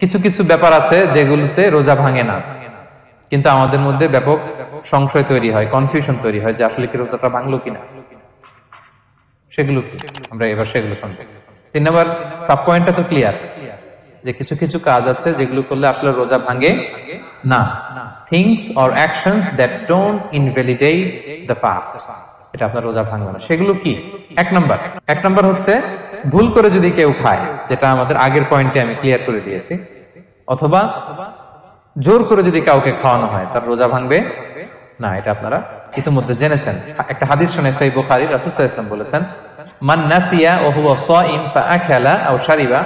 কিছু কিছু ব্যাপার আছে যেগুলোতে রোজা ভাঙে না, কিন্তু আমাদের মধ্যে ব্যাপক সংশয় তৈরি হয়, কনফিউশন তৈরি হয় যে আসলে কি রোজাটা ভাঙলো কিনা। সেগুলো কি আমরা এবার সেগুলো শুনবো। 3 নম্বর সাব পয়েন্টটা তো ক্লিয়ার যে কিছু কিছু কাজ আছে যেগুলো করলে আসলে রোজা ভাঙে না। Things or actions that don't invalidate the fast, এটা আপনার রোজা ভাঙবে না। সেগুলো কি? এক নম্বর হচ্ছে ভুল করে যদি কেউ খায়, যেটা আমাদের আগের পয়েন্টে আমি ক্লিয়ার করে দিয়েছি, অথবা জোর করে যদি কাউকে খাওয়ানো হয় তার রোজা ভাঙবে না, এটা আপনারা ইতিমধ্যে জেনেছেন। একটা হাদিস শুনে সহিহ বুখারী, রাসূল সাল্লাল্লাহু আলাইহি ওয়াসাল্লাম বলেছেন, মান নাসিয়া ওয়া হুয়া সাইম ফাআকালা আও শারিবা,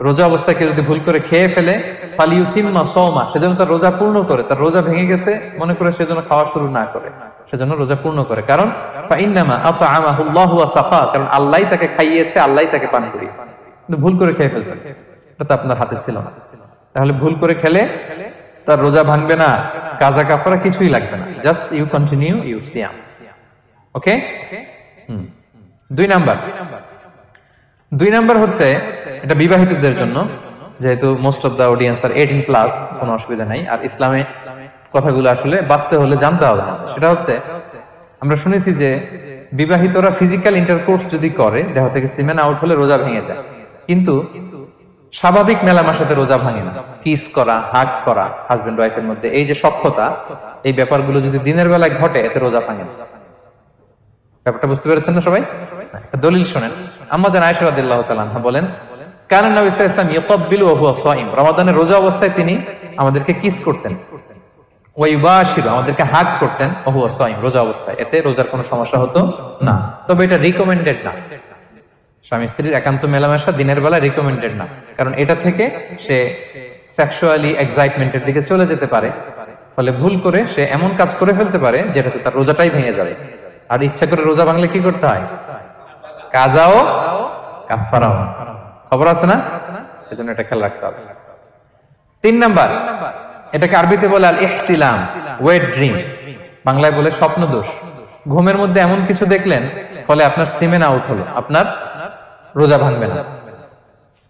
রোজা অবস্থায় কেউ যদি ভুল করে খেয়ে ফেলে, ফালিউতিম্মা সাওমা, সেজন্য তার রোজা পূর্ণ করে। তার রোজা ভেঙে গেছে মনে করে সেজন্য খাওয়া শুরু না করে, সেজন্য রোজা পূর্ণ করে। কারণ ফাইন্নামা আতআমাহুল্লাহু ওয়া সাফা, কারণ আল্লাহই তাকে খাইয়েছে, আল্লাহই তাকে পান করিয়েছে। কিন্তু ভুল করে খেয়ে ফেলছেন, এটা তো আপনার হাতে ছিল না। তাহলে ভুল করে খেলে তার রোজা ভাঙবে না, কাজা কাফারা কিছুই লাগবে না, জাস্ট ইউ কন্টিনিউ ইউর সিয়াম। ওকে। 2 নাম্বার হচ্ছে এটা বিবাহিতদের জন্য, যেহেতু most of the audience are 18+, কোনো অসুবিধা নাই। আর ইসলামে কথাগুলো আসলে বাঁচতে হলে জানতে হবে। সেটা হচ্ছে আমরা শুনেছি যে বিবাহিতরা ফিজিক্যাল ইন্টারকোর্স যদি করে, দেহ থেকে সিমেন আউট হলে রোজা ভেঙে যায়, কিন্তু স্বাভাবিক মেলামেশাতে রোজা ভাঙে না। কিস করা, হাগ করা হাজবেন্ড ওয়াইফের মধ্যে, এই যে সখ্যতা, এই ব্যাপারগুলো যদি দিনের বেলায় ঘটে এতে রোজা ভাঙে না। ব্যাপারটা বুঝতে পেরেছেন না সবাই? দলিল শুনেন। আমাদের আয়েশা রাদিয়াল্লাহু তাআলা আনহা বলেন, কানা নবী সাল্লাল্লাহু আলাইহি ওয়াসাল্লাম ইয়াকাব্বিলু ওয়া হুয়া সাইম, রমাদানের রোজা অবস্থায় তিনি আমাদেরকে কিস করতেন, ওয়া ইউবাশিরু, আমাদেরকে হাগ করতেন, ওয়া হুয়া সাইম, রোজা অবস্থায়। এতে রোজার কোনো সমস্যা হতো না। তবে এটা রিকমেন্ডেড না। স্বামী স্ত্রীর একান্ত মেলামেশা দিনের বেলা রিকমেন্ডেড না, কারণ এটা থেকে সে সেক্সুয়ালি এক্সাইটমেন্টের দিকে চলে যেতে পারে। ফলে ভুল করে সে এমন কাজ করে ফেলতে পারে যেটাতে তার রোজাটাই ভেঙে যাবে। আর ইচ্ছা করে রোজা ভাঙলে কি করতে হয়? কাজাও কাফারাও, খবর আছে না? সেজন্য এটা খেয়াল রাখতে হবে। 3 নাম্বার, এটাকে আরবিতে বলে আল ইহতিলাম, ওয়েট ড্রিম, বাংলায় বলে স্বপ্ন দোষ। ঘুমের মধ্যে এমন কিছু দেখলেন ফলে আপনার সিমেন আউট হলো, আপনার রোজা ভাঙবে না।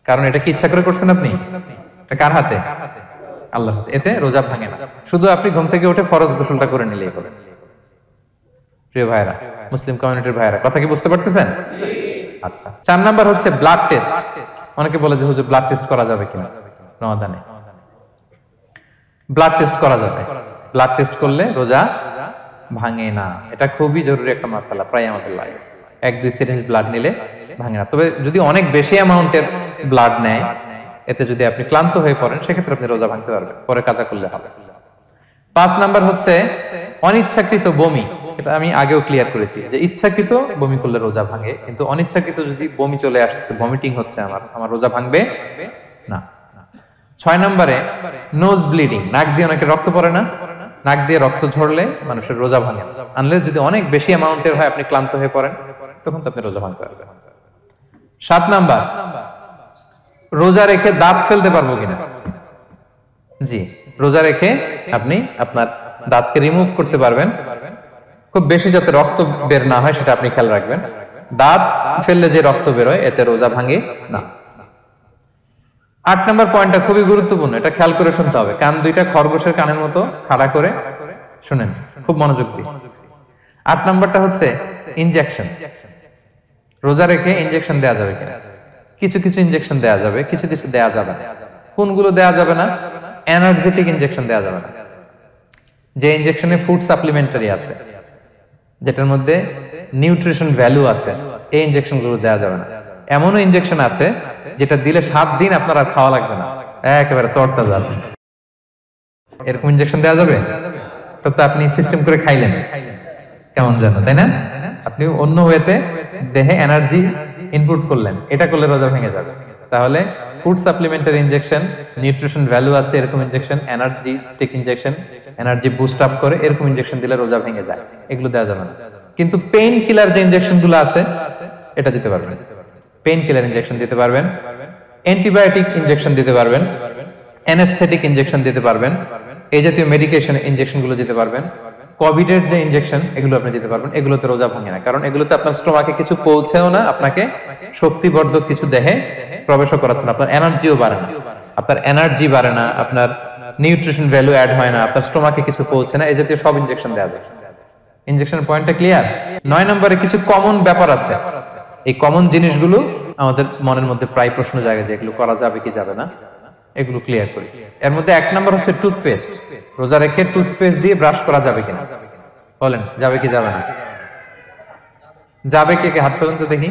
কারণ এটা কি ইচ্ছা করে করছেন আপনি? এটা কার হাতে? আল্লাহর হাতে। এতে রোজা ভাঙে না। শুধু আপনি ঘুম থেকে উঠে ফরজ গোসলটা করে নিলেই হবে। প্রিয় ভাইরা, মুসলিম কমিউনিটির ভাইরা, কথা কি বুঝতে পারতেছেন? আচ্ছা। 4 নাম্বার হচ্ছে ব্লাড টেস্ট। অনেকে বলে যে হুজুর ব্লাড টেস্ট করা যাবে কিনা রমাদানে? ব্লাড টেস্ট করা যাবে। ব্লাড টেস্ট করলে রোজা ভাঙে না। এটা খুবই জরুরি একটা মাসালা, প্রায় আমাদের লাগে। 1-2 সিরিঞ্জ ব্লাড নিলে ভাঙে না। তবে যদি অনেক বেশি অ্যামাউন্টের ব্লাড নেয়, এতে যদি আপনি ক্লান্ত হয়ে পড়েন, সেক্ষেত্রে আপনি রোজা ভাঙতে পারবেন, পরে কাজা করলে হবে। 5 নাম্বার হচ্ছে অনিচ্ছাকৃত বমি। এটা আমি আগেও ক্লিয়ার করেছি যে ইচ্ছাকৃত বমি করলে রোজা ভাঙে, কিন্তু অনিচ্ছাকৃত যদি বমি চলে আসছে, ভমিটিং হচ্ছে, আমার রোজা ভাঙবে না। 6 নম্বরে নোজ ব্লিডিং, নাক দিয়ে অনেকে রক্ত পড়ে না, নাক দিয়ে রক্ত ঝরলে মানুষের রোজা ভাঙে না, আনলেস যদি অনেক বেশি অ্যামাউন্টের হয়, আপনি ক্লান্ত হয়ে পড়েন, তখন তো আপনি রোজা ভাঙতে পারবেন। 7 নাম্বার, রোজা রেখে দাঁত ফেলতে পারবো কিনা? জি, রোজা রেখে আপনি আপনার দাঁতকে রিমুভ করতে পারবেন, খুব বেশি যাতে রক্ত বের না হয় সেটা আপনি খেয়াল রাখবেন। দাঁত ফেললে যে রক্ত বের হয় এতে রোজা ভাঙে না। 8 নম্বর পয়েন্টটা খুবই গুরুত্বপূর্ণ, এটা খেয়াল করে শুনতে হবে। কান দুইটা খরগোশের কানের মতো খাড়া করে শুনেন, খুব মনোযোগ দিয়ে। 8 নম্বরটা হচ্ছে ইনজেকশন। রোজা রেখে ইনজেকশন দেয়া যাবে কিনা? কিছু কিছু ইনজেকশন দেয়া যাবে, কিছু কিছু দেয়া যাবে না। কোনগুলো দেয়া যাবে না? এনার্জেটিক ইনজেকশন দেয়া যাবে না। যে ইনজেকশনে ফুড সাপ্লিমেন্টারি আছে, যেটার মধ্যে নিউট্রিশন ভ্যালু আছে, এই ইনজেকশনগুলো দেওয়া যাবে না। এমনও ইনজেকশন আছে যেটা দিলে 7 দিন আপনার আর খাওয়া লাগবে না, একেবারে তরতাজা। এরকম ইনজেকশন দেওয়া যাবে? তো আপনি সিস্টেম করে খাইলেন কেমন যেন, তাই না? আপনি অন্য ওয়েতে দেহে এনার্জি ইনপুট করলেন, এটা করলে রোজা ভেঙে যাবে। তাহলে food supplementary injection, nutrition value আছে এরকম injection, energetic injection, energy boost up করে এরকম ইনজেকশন দিলে রোজা ভেঙে যায়, এগুলো দেওয়া যাবে না। কিন্তু পেইন কিলার যে ইনজেকশন গুলো আছে এটা দিতে পারবেন। পেইন কিলার ইনজেকশন দিতে পারবেন, অ্যান্টিবায়োটিক ইনজেকশন দিতে পারবেন, অ্যানেস্থেটিক ইনজেকশন দিতে পারবেন, এই জাতীয় মেডিকেশন ইনজেকশন গুলো দিতে পারবেন। কোভিড এর যে ইনজেকশন এগুলো আপনি দিতে পারবেন, এগুলোতে রোজা ভাঙে না, কারণ এগুলোতে আপনার স্টোমাকে কিছু পৌঁছেও না, আপনাকে শক্তিবর্ধক কিছু দেহে প্রবেশও করাচ্ছে না, আপনার এনার্জিও বাড়ে না। আপনার এনার্জি বাড়ে না, আপনার নিউট্রিশন ভ্যালু অ্যাড হয় না, আপনার স্টোমাকে কিছু পৌঁছে না, এই জাতীয় সব ইনজেকশন দেওয়া যায়। ইনজেকশনের পয়েন্টটা ক্লিয়ার? 9 নম্বরে কিছু কমন ব্যাপার আছে। এই কমন জিনিসগুলো আমাদের মনের মধ্যে প্রায় প্রশ্ন জাগে যে এগুলো করা যাবে কি যাবে না, এগুলো ক্লিয়ার করি। এর মধ্যে 1 নম্বর হচ্ছে টুথপেস্ট। রোজা রেখে টুথপেস্ট দিয়ে ব্রাশ করা যাবে কিনা, বলেন যাবে কি যাবে না? যাবে, কে কে হাত তুলুন তো দেখি।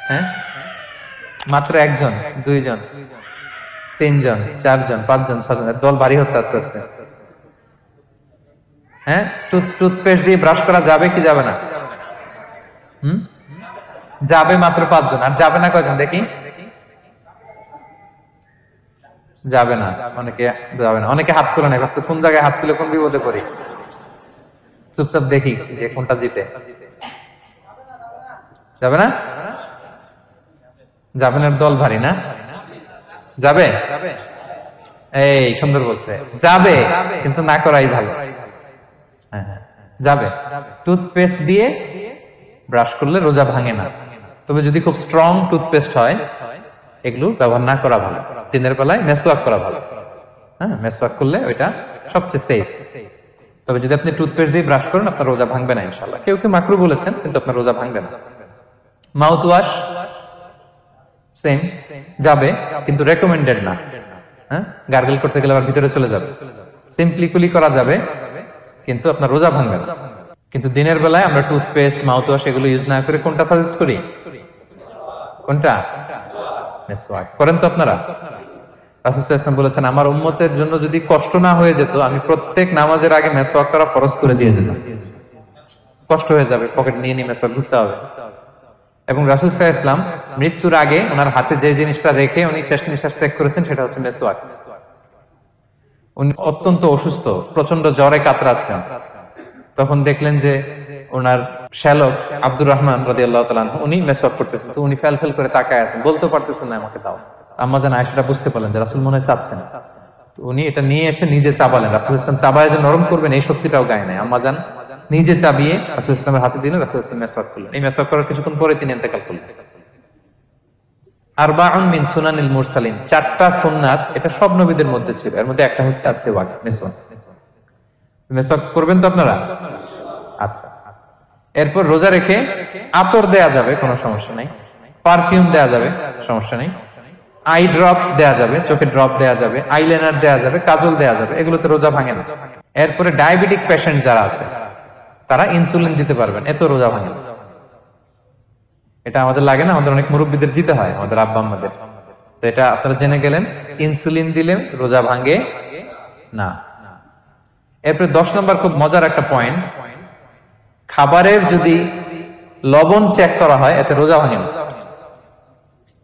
হ্যাঁ, মাত্র 1 জন, 2 জন, 3 জন, 4 জন, 5 জন, 6 জন, দল ভারী হচ্ছে আস্তে আস্তে। হ্যাঁ, টুথপেস্ট দিয়ে ব্রাশ করা যাবে কি যাবে না? যাবে মাত্র 5 জন। আর যাবে না কয়জন দেখি? যাবে না, অনেকে যাবে না। অনেকে হাত তুলে না, ভাবছে কোন জায়গায় হাত তুলে কোন বিপদে পড়ি। চুপচাপ দেখি যে কোনটা জিতে। যাবে না? যাবে না, দল ভারী না? যাবে? এই সুন্দর বলছে, যাবে, কিন্তু না করাই ভালো। হ্যাঁ, যাবে। টুথপেস্ট দিয়ে ব্রাশ করলে রোজা ভাঙে না, তবে যদি খুব স্ট্রং টুথপেস্ট হয় এগুলো ব্যবহার না করা ভালো। দিনের বেলায় মেসওয়াক করা ভালো। হ্যাঁ, মেসওয়াক করলে ওইটা সবচেয়ে সেফ। তবে যদি আপনি টুথপেস্ট দিয়ে ব্রাশ করেন আপনার রোজা ভাঙবে না ইনশাআল্লাহ। কেউ কেউ মাকরু বলেছেন, কিন্তু আপনার রোজা ভাঙবে না। মাউথ ওয়াশ সেম, যাবে, কিন্তু রেকমেন্ডেড না। হ্যাঁ, গার্গল করতে গেলে আবার ভিতরে চলে যাবে। সিম্পলি কুলি করা যাবে, কিন্তু আপনার রোজা ভাঙবে না। কিন্তু দিনের বেলায় আমরা টুথপেস্ট, মাউথ ওয়াশ এগুলো ইউজ না করে কোনটা সাজেস্ট করি? কোনটা? মেসওয়াক করেন তো আপনারা? রাসূল সাল্লাল্লাহু আলাইহি ওয়াসাল্লাম বলেছেন, আমার উম্মতের জন্য যদি কষ্ট না হয়ে যেত আমি প্রত্যেক নামাজের আগে মেসওয়াক করা ফরজ করে দিয়ে যেতাম। কষ্ট হয়ে যাবে, পকেট নিয়ে নিয়ে মেসওয়াক ঘুরতে হবে। এবং রাসূল সাল্লাল্লাহু আলাইহি ওয়াসাল্লাম মৃত্যুর আগে ওনার হাতে যে জিনিসটা রেখে উনি শেষ নিঃশ্বাস ত্যাগ করেছেন সেটা হচ্ছে মেসওয়াক। উনি অত্যন্ত অসুস্থ, প্রচন্ড জ্বরে কাতরাচ্ছেন। তখন দেখলেন যে ওনার শ্যালক আব্দুর রহমান রাদিয়াল্লাহু তাআলা আনহু উনি মেসওয়াক করতেছেন, তো উনি ফেল করে তাকায় আছেন, বলতে পারতেছেন না আমাকে দাও। আম্মা জান আয়েশা বুঝতে পারলেন যে রাসূল মনে হয় চাচ্ছেন, তো উনি এটা নিয়ে এসে নিজে চাবালেন। রাসূল ইসলাম চাবায় যে নরম করবেন এই শক্তিটাও গায়ে নাই। আম্মা জান নিজে চাবিয়ে রাসূল ইসলামের হাতে দিলেন, রাসূল ইসলাম মেসওয়াক করলেন। এই মেসওয়াক করার কিছুক্ষণ পরে তিনি ইন্তেকাল করলেন। আরবাউন মিন সুনানিল মুরসালিন, 4টা সুন্নাত, এটা সব নবীদের মধ্যে ছিল। এর মধ্যে একটা হচ্ছে আসওয়াক, মেসওয়াক। মেসওয়াক করবেন তো আপনারা? আচ্ছা। এরপর রোজা রেখে আতর দেয়া যাবে, কোনো সমস্যা নাই। পারফিউম দেয়া যাবে, সমস্যা নেই। আই ড্রপ দেয়া যাবে, চোখে ড্রপ দেয়া যাবে, আইলাইনার দেয়া যাবে, কাজল দেয়া যাবে, এগুলোতে রোজা ভাঙে না। এরপরে ডায়াবেটিক পেশেন্ট যারা আছে তারা ইনসুলিন দিতে পারবেন, এত রোজা ভাঙে না। এটা আমাদের লাগে না, আমাদের অনেক মুরব্বীদের দিতে হয়, আমাদের আব্বা আম্মাদের। তো এটা আপনারা জেনে গেলেন, ইনসুলিন দিলে রোজা ভাঙে না। এরপরে 10 নম্বর খুব মজার একটা পয়েন্ট, খাবারের যদি লবণ চেক করা হয় এতে রোজা ভাঙে না।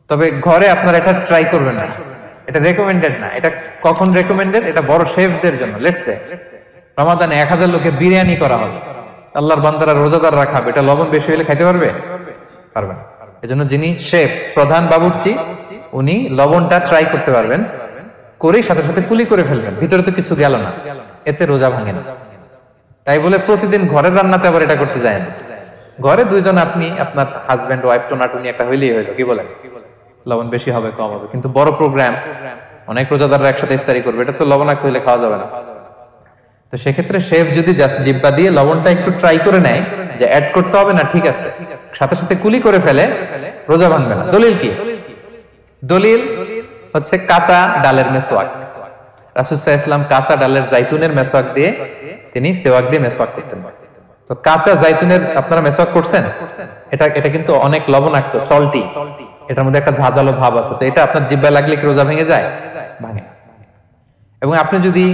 তবে ঘরে আপনারা এটা ট্রাই করবেন না, এটা রেকমেন্ডেড না। এটা কখন রেকমেন্ডেড? এটা বড় শেফদের জন্য। লেটস সে রমাদানে 1000 লোকে বিরিয়ানি করা হবে, আল্লাহর বান্দারা রোজাদাররা খাবে, এটা লবণ বেশি হলে খাইতে পারবে? পারবে না। এজন্য যিনি শেফ, প্রধান বাবুর্চি, উনি লবণটা ট্রাই করতে পারবেন, করে সাথে সাথে কুলি করে ফেলবেন, ভিতরে তো কিছু গেল না, এতে রোজা ভাঙে না। তাই বলে প্রতিদিন ঘরের রান্নাতে আবার এটা করতে যায় না। ঘরে 2 জন, আপনি আপনার হাজবেন্ড ওয়াইফ টোনাটুনি একটা হইলেই হইলো, কি বলেন? লবণ বেশি হবে কম হবে, কিন্তু বড় প্রোগ্রাম, অনেক রোজাদাররা একসাথে ইফতারি করবে, এটা তো লবণাক্ত হইলে খাওয়া যাবে না। তো সেক্ষেত্রে শেফ যদি জাস্ট জিব্বা দিয়ে লবণটা একটু ট্রাই করে নেয় যে অ্যাড করতে হবে না, ঠিক আছে, সাথে সাথে কুলি করে ফেলে, রোজা ভাঙবে না। দলিল কি? দলিল হচ্ছে কাঁচা ডালের মেসওয়াক। রাসূল সাল্লাল্লাহু আলাইহি ওয়াসাল্লাম কাঁচা ডালের জাইতুনের মেসওয়াক দিয়ে তিনি সেওয়াক দিয়ে মেসওয়াক করতেন। তো কাঁচা জাইতুনের আপনারা মেসওয়াক করছেন, এটা কিন্তু অনেক লবণাক্ত, সল্টি, এটার মধ্যে একটা ঝাঁঝালো ভাব আছে। তো এটা আপনার জিহ্বায় লাগলে কি রোজা ভেঙে যায়? ভাঙে না। এবং আপনি যদি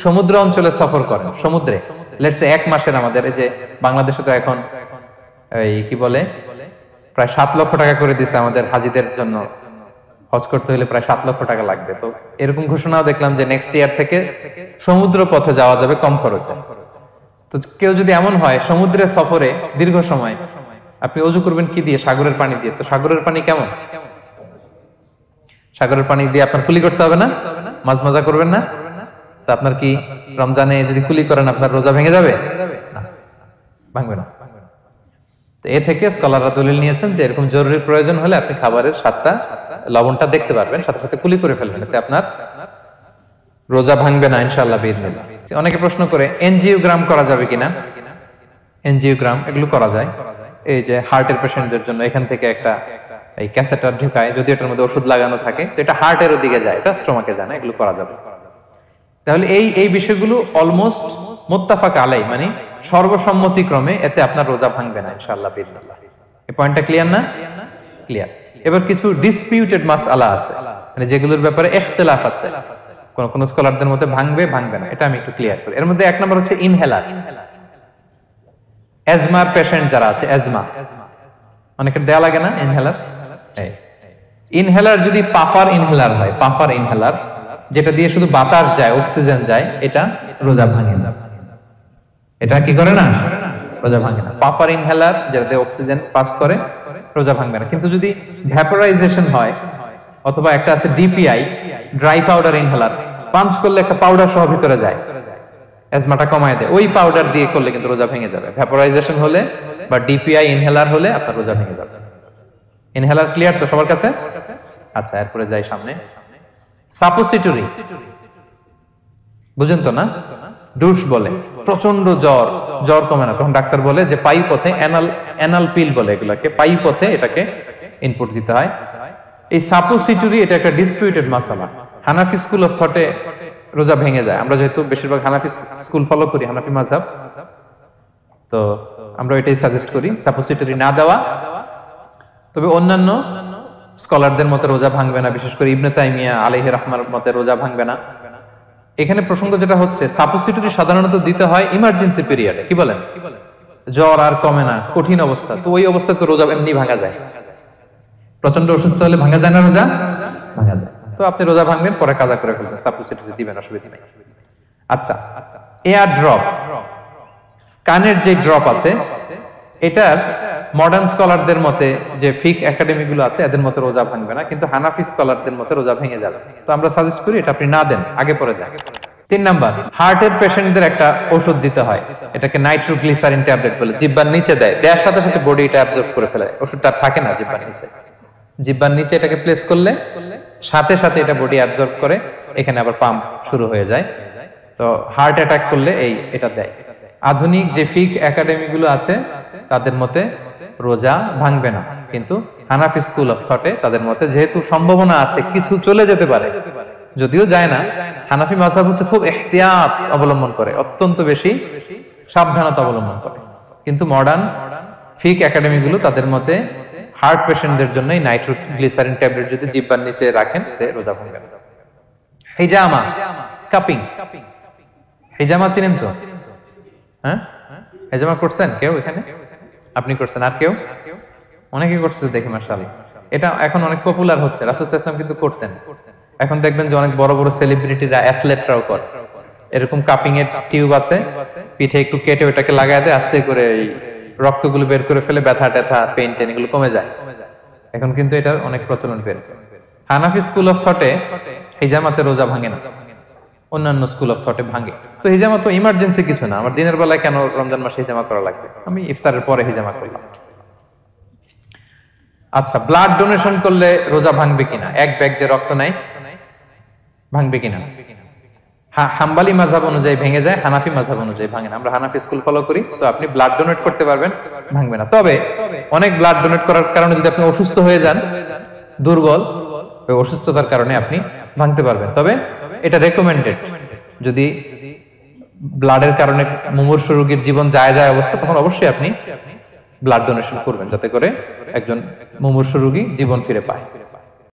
সমুদ্র অঞ্চলে সফর করেন, সমুদ্রে লেটস সে 1 মাসের, আমাদের এই যে বাংলাদেশে তো এখন এই কি বলে প্রায় 7 লক্ষ টাকা করে দিছে আমাদের হাজিদের জন্য, হজ করতে হলে প্রায় 7 লক্ষ টাকা লাগবে। তো এরকম ঘোষণাও দেখলাম যে নেক্সট ইয়ার থেকে সমুদ্র পথে যাওয়া যাবে কম খরচে। তো কেউ যদি এমন হয় সমুদ্রের সফরে দীর্ঘ সময়, আপনি ওযু করবেন কি দিয়ে? সাগরের পানি দিয়ে। তো সাগরের পানি কেমন? সাগরের পানি দিয়ে আপনার কুলি করতে হবে না? মাছ মাজা করবেন না? তো আপনার কি রমজানে যদি কুলি করেন আপনার রোজা ভেঙে যাবে? না, ভাঙবে না। তো এ থেকে স্কলাররা দলিল নিয়েছেন যে এরকম জরুরি প্রয়োজন হলে আপনি খাবারের স্বাদটা লবণটা দেখতে পারবেন, সাথে সাথে কুলি করে ফেলবেন, এতে আপনার রোজা ভাঙবে না ইনশাআল্লাহ বিইজনিল্লাহ। অনেকে প্রশ্ন করে এনজিওগ্রাম করা যাবে কিনা। এনজিওগ্রাম এগুলো করা যায়, এই যে হার্টের পেশেন্টদের জন্য এখান থেকে একটা এই ক্যাথেটার ঢুকায়, যদি এটার মধ্যে ওষুধ লাগানো থাকে তো এটা হার্টের দিকে যায়, এটা স্টোমাকে যায় না, এগুলো করা যাবে। তাহলে এই বিষয়গুলো অলমোস্ট মুত্তাফাক আলাই, মানে সর্বসম্মতিক্রমে এতে আপনার রোজা ভাঙবে না ইনশাআল্লাহ বিইজনিল্লাহ। এই পয়েন্টটা ক্লিয়ার না? ক্লিয়ার। এবার কিছু ডিসপিউটেড মাসআলা আছে, মানে যেগুলোর ব্যাপারে ইখতিলাফ আছে, কোন কোন স্কলারদের মধ্যে ভাঙবে ভাঙবে না, এটা আমি একটু ক্লিয়ার করি। এর মধ্যে এক নম্বর হচ্ছে ইনহেলার। অ্যাজমার পেশেন্ট যারা আছে, অ্যাজমা অনেকের দেয়া লাগে না ইনহেলার। ইনহেলার যদি পাফার ইনহেলার হয়, পাফার ইনহেলার যেটা দিয়ে শুধু বাতাস যায়, অক্সিজেন যায়, এটা রোজা ভাঙে না। এটা কি করে না? রোজা ভাঙে না। পাফার ইনহেলার যেটাতে অক্সিজেন পাস করে, রোজা ভাঙবে না। কিন্তু যদি ভ্যাপোরাইজেশন হয়, অথবা একটা আছে DPI, dry powder inhaler, punch করলে একটা পাউডার সহ ভিতরে যায়, অ্যাজমাটা কমায় দেয়, ওই পাউডার দিয়ে করলে কিন্তু রোজা ভেঙে যাবে। ভ্যাপোরাইজেশন হলে বা ডিপিআই ইনহেলার হলে আপনার রোজা ভেঙে যাবে। ইনহেলার ক্লিয়ার তো সবার কাছে? আচ্ছা, এরপরে যাই সামনে। সাপোসিটরি বুঝেন তো না? ডুশ বলে, প্রচন্ড জ্বর কমে না, তখন ডাক্তার বলে যে পায়ু পথে, অ্যানাল পিল বলে এগুলাকে, পায়ু পথে এটাকে ইনপুট দিতে হয়। এই সাপোসিটরি এটা একটা ডিসপিউটেড মাসালা। হানাফি স্কুল অফ থটে রোজা ভেঙে যায়। আমরা যেহেতু বেশিরভাগ হানাফি স্কুল ফলো করি, হানাফি মাযহাব, তো আমরা এটাই সাজেস্ট করি সাপোসিটরি না দেওয়া। তবে অন্যান্য স্কলারদের মতে রোজা ভাঙবে না, বিশেষ করে ইবনে তাইমিয়া আলাইহি রাহমার মতে রোজা ভাঙবে না। এখানে প্রসঙ্গ যেটা হচ্ছে, সাপোসিটরি সাধারণত দিতে হয় ইমার্জেন্সি পিরিয়ডে। কি বলেন? জ্বর আর কমে না, কঠিন অবস্থা, তো ওই অবস্থায় তো রোজা এমনি ভাঙা যায়। প্রচন্ড অসুস্থ হলে ভাঙা যায় না রোজা? ভাঙা যায়। তো আপনি রোজা ভাঙবেন, পরে কাজা করে ফেলবেন, সাপোসিটরি দিবেন, অসুবিধা নেই। আচ্ছা, এয়ার ড্রপ, কানের যে ড্রপ আছে, এটার মডার্ন স্কলারদের মতে, যে ফিক একাডেমি গুলো আছে, এদের মতে রোজা ভাঙবে না, কিন্তু হানাফি স্কলারদের মতে রোজা ভেঙে যাবে। তো আমরা সাজেস্ট করি এটা আপনি না দেন, আগে পরে দেন। 3 নাম্বার, হার্টের পেশেন্টদের একটা ওষুধ দিতে হয়, এটাকে নাইট্রোগ্লিসারিন ট্যাবলেট বলে, জিহ্বার নিচে দেয়, দেওয়ার সাথে সাথে বডি এটা অ্যাবজর্ব করে ফেলে, ওষুধটা থাকে না জিহ্বার নিচে। জিহ্বার নিচে এটাকে প্লেস করলে সাথে সাথে এটা বডি অ্যাবজর্ব করে, এখানে আবার পাম্প শুরু হয়ে যায়। তো হার্ট অ্যাটাক করলে এটা দেয়। আধুনিক যে ফিক একাডেমি গুলো আছে তাদের মতে রোজা ভাঙবে না, কিন্তু হানাফি স্কুল অফ থটে তাদের মতে যেহেতু সম্ভাবনা আছে কিছু চলে যেতে পারে, যদিও যায় না, হানাফি মাযহাব হচ্ছে খুব ইহতিয়াত অবলম্বন করে, অত্যন্ত বেশি সাবধানতা অবলম্বন করে। কিন্তু মডার্ন ফিক একাডেমি গুলো তাদের মতে হার্ট পেশেন্টদের জন্য নাইট্রোগ্লিসারিন ট্যাবলেট যদি জিহ্বার নিচে রাখেন রোজা ভাঙবে না। হিজামা, কাপিং, হিজামা চিনেন তো? হ্যাঁ, হিজামা করছেন কেউ এখানে? আপনি করছেন, আর কেউ? অনেকে করছে দেখি মাশাআল্লাহ। এটা এখন অনেক পপুলার হচ্ছে, রাসূল সাল্লাল্লাহু আলাইহি ওয়াসাল্লাম কিন্তু করতেন। এখন দেখবেন যে অনেক বড় বড় সেলিব্রিটিরা, অ্যাথলেটরাও করে। এরকম কাপিং এর টিউব আছে, পিঠে একটু কেটে ওটাকে লাগায় দেয়, আস্তে করে এই রক্তগুলো বের করে ফেলে, ব্যথা ট্যাথা, পেইন টেন এগুলো কমে যায়। এখন কিন্তু এটার অনেক প্রচলন পেয়েছে। হানাফি স্কুল অফ থটে হিজামাতে রোজা ভাঙে না, অন্যান্য স্কুল অফ থটে ভাঙে। তো হিজামা তো ইমার্জেন্সি কিছু না, আমার দিনের বেলায় কেন রমজান মাসে হিজামা করা লাগবে, আমি ইফতারের পরে হিজামা করলাম। আচ্ছা, ব্লাড ডোনেশন করলে রোজা ভাঙবে কিনা? এক ব্যাগ যে রক্ত নেয়, ভাঙবে কিনা? হাম্বালি মাযহাব অনুযায়ী ভেঙে যায়, হানাফি মাযহাব অনুযায়ী ভাঙে না। আমরা হানাফি স্কুল ফলো করি, সো আপনি ব্লাড ডোনেট করতে পারবেন, ভাঙবে না। তবে অনেক ব্লাড ডোনেট করার কারণে যদি আপনি অসুস্থ হয়ে যান, দুর্বল, ওই অসুস্থতার কারণে আপনি ভাঙতে পারবেন। তবে এটা রেকমেন্ডেড, যদি ব্লাডের কারণে মুমূর্ষু রোগীর জীবন যায় অবস্থা, তখন অবশ্যই আপনি ব্লাড ডোনেশন করবেন, যাতে করে একজন মুমূর্ষু রোগী জীবন ফিরে পায়।